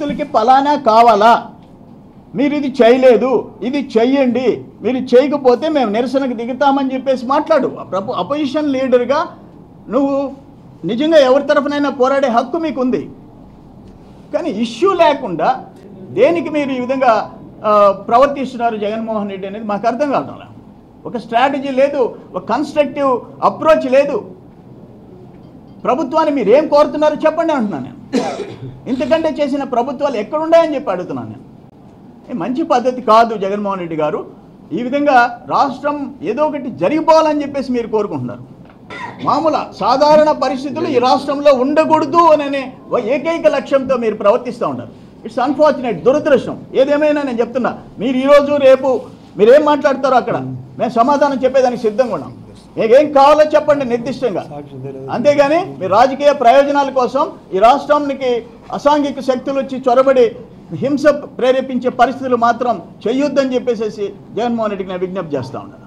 రైతులకి ఫలానా కావాలా, మీరు ఇది చేయలేదు, ఇది చెయ్యండి, మీరు చేయకపోతే మేము నిరసనకు దిగుతామని చెప్పేసి మాట్లాడు. అపోజిషన్ లీడర్గా నువ్వు నిజంగా ఎవరి తరఫునైనా పోరాడే హక్కు మీకు ఉంది. కానీ ఇష్యూ లేకుండా దేనికి మీరు ఈ విధంగా ప్రవర్తిస్తున్నారు జగన్మోహన్ రెడ్డి అనేది మాకు అర్థం కావడం. ఒక స్ట్రాటజీ లేదు, ఒక కన్స్ట్రక్టివ్ అప్రోచ్ లేదు. ప్రభుత్వాన్ని మీరు ఏం కోరుతున్నారో చెప్పండి అంటున్నాను నేను. ఇంతకంటే చేసిన ప్రభుత్వాలు ఎక్కడున్నాయని చెప్పి అడుగుతున్నాను నేను. మంచి పద్ధతి కాదు జగన్మోహన్ రెడ్డి గారు. ఈ విధంగా రాష్ట్రం ఏదో ఒకటి జరిగిపోవాలని చెప్పేసి మీరు కోరుకుంటున్నారు. మామూలు సాధారణ పరిస్థితులు ఈ రాష్ట్రంలో ఉండకూడదు అనే ఏకైక లక్ష్యంతో మీరు ప్రవర్తిస్తూ ఉంటారు. ఇట్స్ అన్ఫార్చునేట్, దురదృష్టం. ఏదేమైనా నేను చెప్తున్నా, మీరు ఈరోజు రేపు మీరేం మాట్లాడతారో అక్కడ మేము సమాధానం చెప్పేదానికి సిద్ధంగా ఉన్నాం. మీకేం కావాలో చెప్పండి నిర్దిష్టంగా, అంతేగాని మీ రాజకీయ ప్రయోజనాల కోసం ఈ రాష్ట్రానికి అసాంఘిక శక్తులు వచ్చి చొరబడి హింస ప్రేరేపించే పరిస్థితులు మాత్రం చేయొద్దని చెప్పేసి జగన్మోహన్ రెడ్డికి నేను విజ్ఞప్తి చేస్తూ ఉన్నాను.